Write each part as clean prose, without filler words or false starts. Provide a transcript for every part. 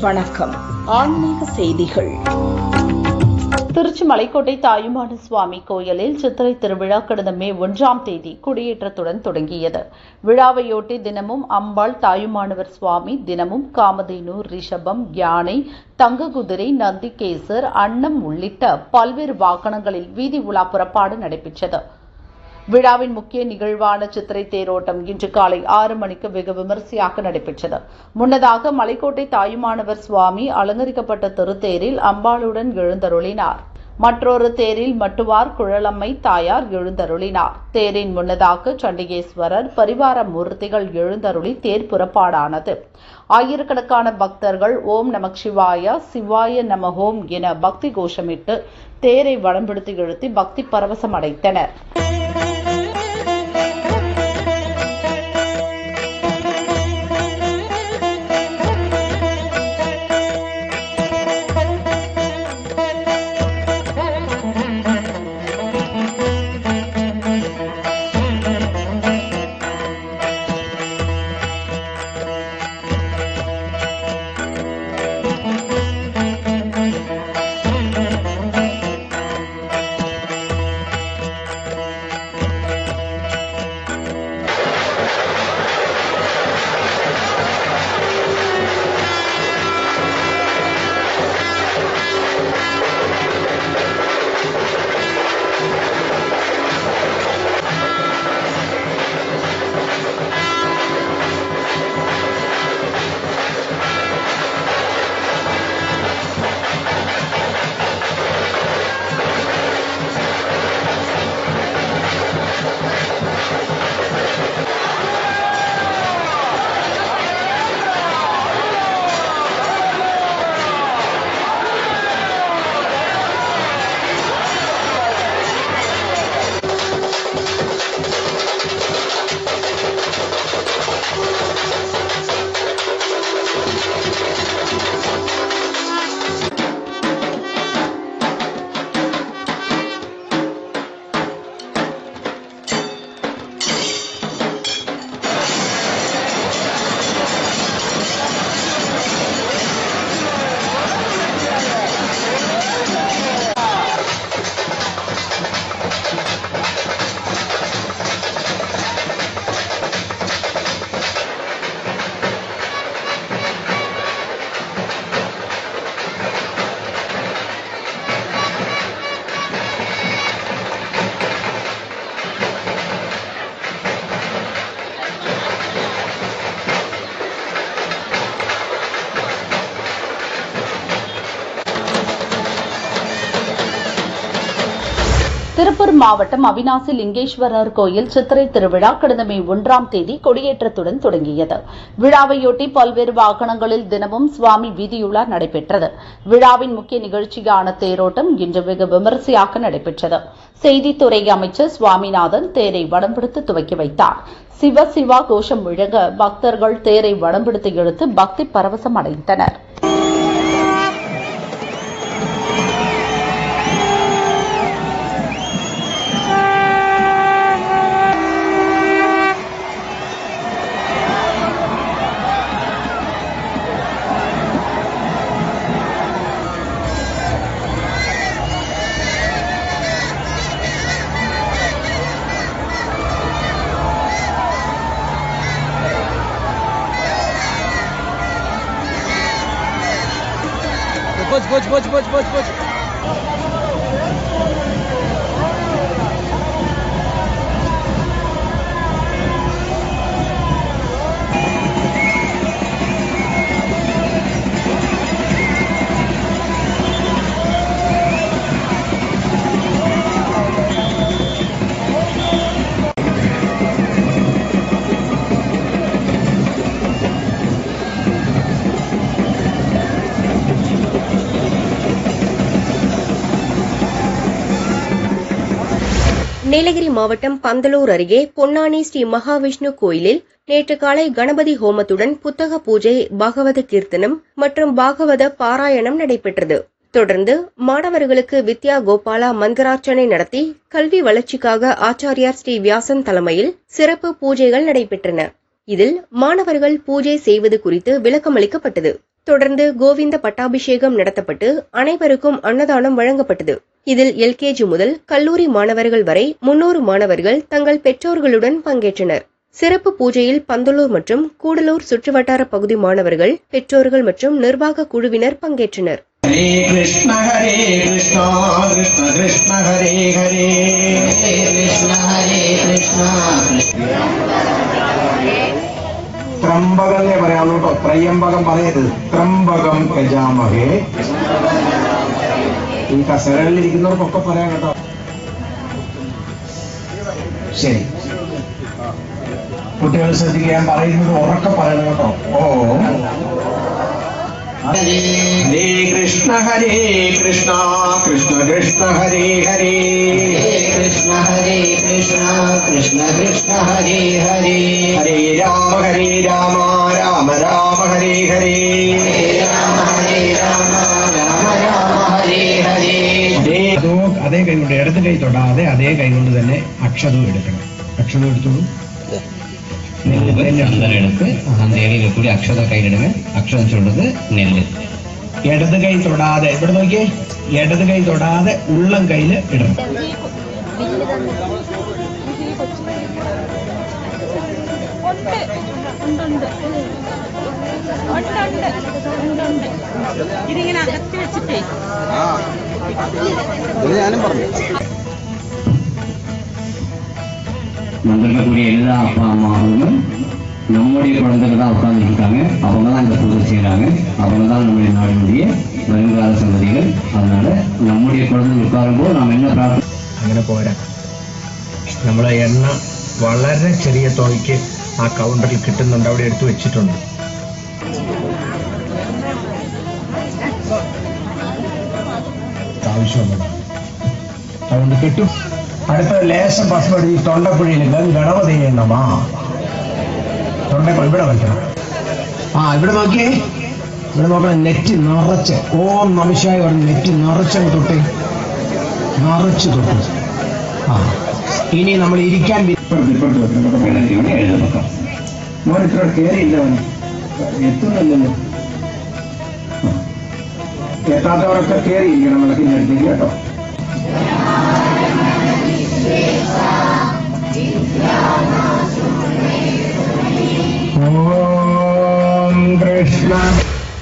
வணக்கம். ஆன்மீக செய்திகள். திருச்சி மலைக்கோட்டை தாயுமான சுவாமி கோயிலில் சித்திரை திருவிழா கடந்த மே 1 கொடியேற்றத்துடன் தொடங்கியது. விழாவையொட்டி தினமும் அம்பாள் தாயுமானவர் சுவாமி தினமும் காமதேனு, ரிஷபம், யானை, தங்க குதிரை, நந்திகேசர், அன்னம் உள்ளிட்ட பல்வேறு வாகனங்களில் வீதி உலா புறப்பாடு நடைபெற்றது. விழாவின் முக்கிய நிகழ்வான சித்திரை தேரோட்டம் இன்று காலை 6 மணிக்கு வெகு விமரிசையாக நடைபெற்றது. முன்னதாக மலைக்கோட்டை தாயுமானவர் சுவாமி அலங்கரிக்கப்பட்ட திருத்தேரில் அம்பாளுடன் எழுந்தருளினார். மற்றொரு தேரில் மட்டுவார் குழலம்மை தாயார் எழுந்தருளினார். தேரின் முன்னதாக சண்டிகேஸ்வரர் பரிவார மூர்த்திகள் எழுந்தருளி தேர் புறப்பாடானது. ஆயிரக்கணக்கான பக்தர்கள் ஓம் நமக் சிவாய, சிவாய நம ஓம் என பக்தி கோஷமிட்டு தேரை வடம்பிடித்து இழுத்தி பக்தி பரவசம் அடைத்தனர். திருப்பூர் மாவட்டம் அவிநாசி லிங்கேஸ்வரர் கோயில் சித்திரை திருவிழா கடந்த மே 1 கொடியேற்றத்துடன் தொடங்கியது. விழாவையொட்டி பல்வேறு வாகனங்களில் தினமும் சுவாமி வீதியுலா நடைபெற்றது. விழாவின் முக்கிய நிகழ்ச்சியான தேரோட்டம் இன்று வெகு விமரிசையாக நடைபெற்றது. செய்தித்துறை அமைச்சர் சுவாமிநாதன் தேரை வடம்பிடித்து துவக்கி வைத்தார். சிவ சிவா கோஷம் முழங்க பக்தர்கள் தேரை வடம்பிடித்து இழுத்து பக்தி பரவசம் அடைந்தனர். Boch. நீலகிரி மாவட்டம் பந்தலூர் அருகே பொன்னானி ஸ்ரீ மகாவிஷ்ணு கோயிலில் நேற்று காலை கணபதி ஹோமத்துடன் புத்தக பூஜை, பாகவத கீர்த்தனம் மற்றும் பாகவத பாராயணம் நடைபெற்றது. தொடர்ந்து மாணவர்களுக்கு வித்யா கோபாலா மந்திரார்ச்சனை நடத்தி கல்வி வளர்ச்சிக்காக ஆச்சாரியார் ஸ்ரீ வியாசன் தலைமையில் சிறப்பு பூஜைகள் நடைபெற்றன. இதில் மாணவர்கள் பூஜை செய்வது குறித்து விளக்கமளிக்கப்பட்டது. தொடர்ந்து கோவிந்த பட்டாபிஷேகம் நடத்தப்பட்டு அனைவருக்கும் அன்னதானம் வழங்கப்பட்டது. இதில் எல்கேஜி முதல் கல்லூரி மாணவர்கள் வரை 300 மாணவர்கள் தங்கள் பெற்றோர்களுடன் பங்கேற்றனர். சிறப்பு பூஜையில் பந்தலூர் மற்றும் கூடலூர் சுற்றுவட்டார பகுதி மாணவர்கள், பெற்றோர்கள் மற்றும் நிர்வாக குழுவினர் பங்கேற்றனர். ஹரே கிருஷ்ண கிருஷ்ண கிருஷ்ண ஹரே ஹரே, ஹரே கிருஷ்ண ത്രംബകന്നേ പറയാവുള്ളൂ കേട്ടോ. ത്രയംബകം പറയരുത്. ത്രംബകം യജാമഹേ. ഈ കസേരകളിലിരിക്കുന്നവർക്കൊക്കെ പറയാം കേട്ടോ. ശരി, കുട്ടികൾ ശ്രദ്ധിക്കുക, ഞാൻ പറയുന്നത് ഉറക്കെ പറയണം കേട്ടോ. ഹരേ കൃഷ്ണ കൃഷ്ണ കൃഷ്ണ ഹരേ ഹരേ, കൃഷ്ണ കൃഷ്ണ കൃഷ്ണ ഹരേ ഹരേ, ഹരേ രാമ രാമ രാമ ഹരേ ഹരേ, രാമ രാമ ഹരേ ഹരേ. അതേ കൈ കൊണ്ട്, ഇടത് കൈ തൊടാതെ അതേ കൈ കൊണ്ട് തന്നെ അക്ഷതം എടുക്കണം. അക്ഷതം എടുത്തോളൂ. ചന്ദനം എടുത്ത് அந்த இலையில கூடி அக்ஷதம் கையிலிடுங்க. அக்ஷதம் சொல்றது நெல்லு. ഇടത് കൈ തൊടാതെ, ഇവിടെ നോക്കിയേ, ഇടത് കൈ തൊടാതെ ഉള്ളം കയ്യില് ഇടണം. ഇതിങ്ങനെ അകത്തി വെച്ചിട്ടേ ഞാനും പറഞ്ഞു. வந்திருக்கக்கூடிய எல்லா அப்பா அம்மாவும் நம்முடைய குழந்தைகள் தான் உட்கார்ந்து இருக்காங்க. அவங்க தான் இந்த பூஜை செய்யறாங்க. அவங்க தான் நம்முடைய நாடினுடைய வருங்கால சந்ததிகள். அதனால நம்முடைய குழந்தைகள் உட்காரும்போது நாம் என்ன பிரார்த்தனை. അങ്ങനെ പോരാ, നമ്മളെ എണ്ണ വളരെ ചെറിയ തുകയ്ക്ക് ആ കൗണ്ടറിൽ കിട്ടുന്നുണ്ട്, അവിടെ എടുത്തു വെച്ചിട്ടുണ്ട്. ആവശ്യമുണ്ട്, അതുകൊണ്ട് കിട്ടും. അടുത്ത ലേശം പസുപടി തൊണ്ടക്കുഴിയിൽ ഗണപതി എണ്ണമാ. തൊണ്ടക്കുഴി ഇവിടെ വയ്ക്കണം. ഇവിടെ നോക്കിയേ, ഇവിടെ നോക്കണം. നെറ്റ് നിറച്ച് ഓം നമശിവായ പറഞ്ഞ് നെറ്റ് നിറച്ചങ്ങ് തൊട്ടേ, നിറച്ച് തൊട്ട്. ഇനി നമ്മൾ ഇരിക്കാൻ മോൻ ഇത്ര കയറിയില്ല, എത്തുന്നില്ലല്ലോ. എത്താത്തവരൊക്കെ കയറിയിരിക്കണം വിളക്കിന്റെ അടുത്തേക്ക് കേട്ടോ.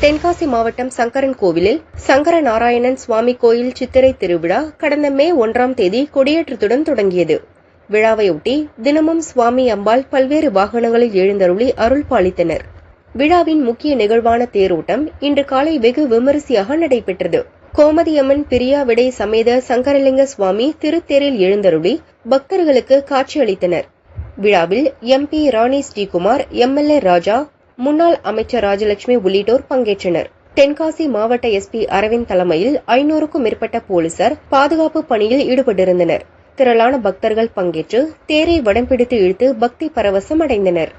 தென்காசி மாவட்டம் சங்கரன் கோவிலில் சங்கர நாராயணன் சுவாமி கோயில் சித்திரை திருவிழா கடந்த மே 1ஆம் தேதி கொடியேற்றத்துடன் தொடங்கியது. விழாவையொட்டி தினமும் சுவாமி அம்பாள் பல்வேறு வாகனங்களில் எழுந்தருளி அருள் பாலித்தனர். விழாவின் முக்கிய நிகழ்வான தேரோட்டம் இன்று காலை வெகு விமரிசையாக நடைபெற்றது. கோமதியம்மன் பிரியா விடை சமேத சங்கரலிங்க சுவாமி திருத்தேரில் எழுந்தருளி பக்தர்களுக்கு காட்சியளித்தனர். விழாவில் MP ராணி ஸ்ரீகுமார், MLA ராஜா, முன்னாள் அமைச்சர் ராஜலட்சுமி உள்ளிட்டோர் பங்கேற்றனர். தென்காசி மாவட்ட SP அரவிந்த் தலைமையில் 500க்கும் மேற்பட்ட போலீசார் பாதுகாப்பு பணியில் ஈடுபட்டிருந்தனர். திரளான பக்தர்கள் பங்கேற்று தேரை வடம் பிடித்து இழுத்து பக்தி பரவசம் அடைந்தனர்.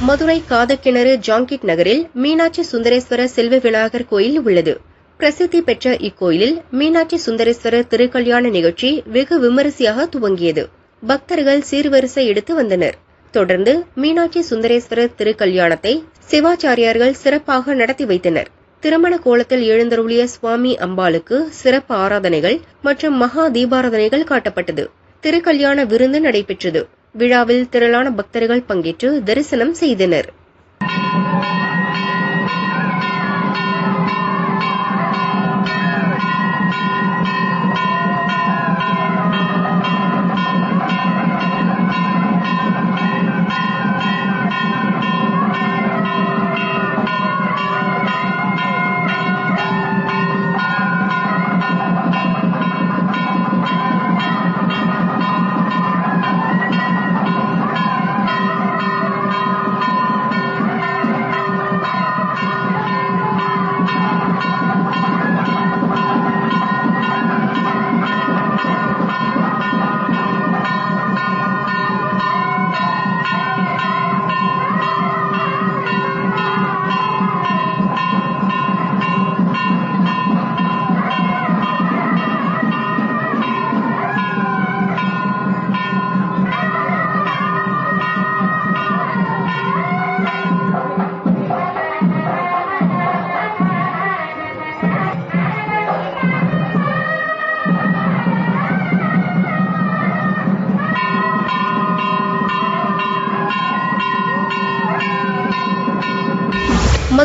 மதுரை காதக்கிணறு ஜாங்கிட் நகரில் மீனாட்சி சுந்தரேஸ்வர செல்வ விநாயகர் கோயில் உள்ளது. பிரசித்தி பெற்ற இக்கோயிலில் மீனாட்சி சுந்தரேஸ்வரர் திருக்கல்யாண நிகழ்ச்சி வெகு விமரிசையாக துவங்கியது. பக்தர்கள் சீர்வரிசை எடுத்து வந்தனர். தொடர்ந்து மீனாட்சி சுந்தரேஸ்வரர் திருக்கல்யாணத்தை சிவாச்சாரியார்கள் சிறப்பாக நடத்தி வைத்தனர். திருமண கோலத்தில் எழுந்தருளிய சுவாமி அம்பாளுக்கு சிறப்பு ஆராதனைகள் மற்றும் மகா தீபாராதனைகள் காட்டப்பட்டது. திருக்கல்யாண விருந்து நடைபெற்றது. விழாவில் திரளான பக்தர்கள் பங்கேற்று தரிசனம் செய்தனர்.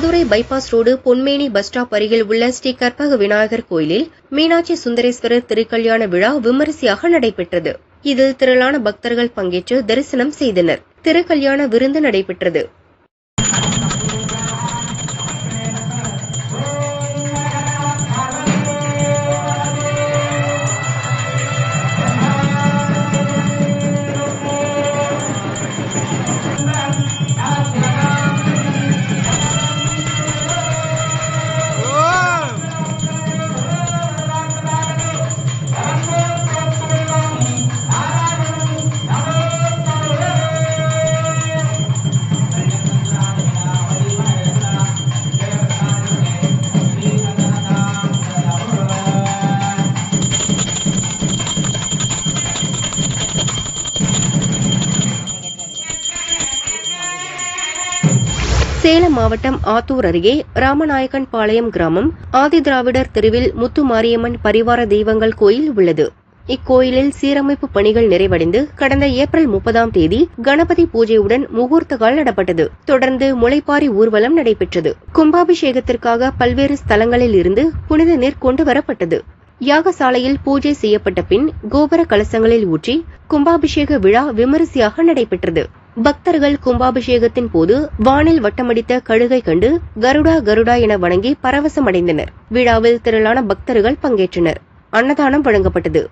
Madurai bypass road Ponmeni bus stop அருகில் உள்ள ஸ்ரீ கற்பக விநாயகர் கோயிலில் மீனாட்சி சுந்தரேஸ்வரர் திருக்கல்யாண விழா விமரிசையாக நடைபெற்றது. இதில் திரளான பக்தர்கள் பங்கேற்று தரிசனம் செய்தனர். திருக்கல்யாண விருந்து நடைபெற்றது. சேலம் மாவட்டம் ஆத்தூர் அருகே ராமநாயக்கன் பாளையம் கிராமம் ஆதிதிராவிடர் தெருவில் முத்துமாரியம்மன் பரிவார தெய்வங்கள் கோயில் உள்ளது. இக்கோயிலில் சீரமைப்பு பணிகள் நிறைவடைந்து கடந்த ஏப்ரல் 30ஆம் தேதி கணபதி பூஜையுடன் முகூர்த்தகால் நடப்பட்டது. தொடர்ந்து முளைப்பாரி ஊர்வலம் நடைபெற்றது. கும்பாபிஷேகத்திற்காக பல்வேறு ஸ்தலங்களில் இருந்து புனித நீர் கொண்டு வரப்பட்டது. யாகசாலையில் பூஜை செய்யப்பட்ட பின் கோபுர கலசங்களில் ஊற்றி கும்பாபிஷேக விழா விமரிசையாக நடைபெற்றது. பக்தர்கள் கும்பாபிஷேகத்தின் போது வானில் வட்டமடித்த கழுகை கண்டு கருடா கருடா என வணங்கி பரவசமடைந்தனர். விழாவில் திரளான பக்தர்கள் பங்கேற்றனர். அன்னதானம் வழங்கப்பட்டது.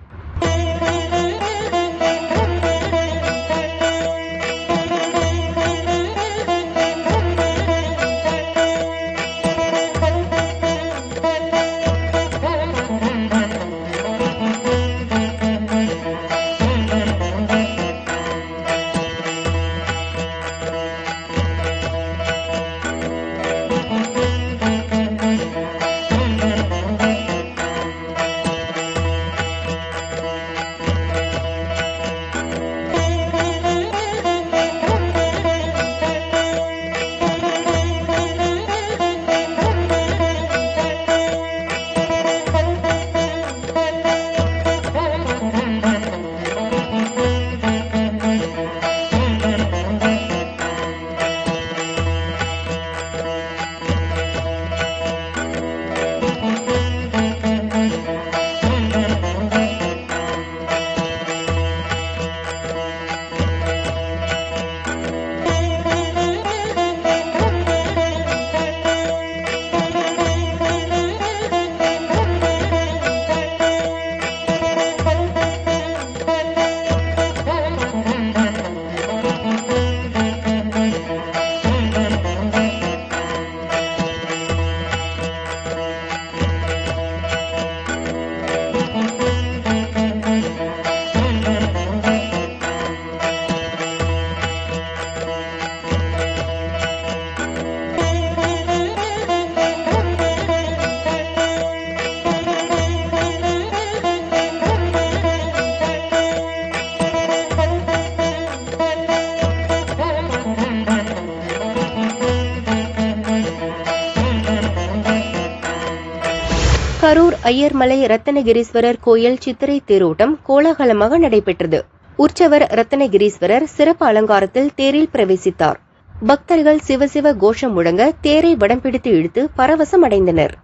கரூர் ஐயர்மலை ரத்தனகிரீஸ்வரர் கோயில் சித்திரை தேரோட்டம் கோலாகலமாக நடைபெற்றது. உற்சவர் ரத்தனகிரீஸ்வரர் சிறப்பு அலங்காரத்தில் தேரில் பிரவேசித்தார். பக்தர்கள் சிவசிவ கோஷம் முழங்க தேரை வடம் பிடித்து இழுத்து பரவசம் அடைந்தனர்.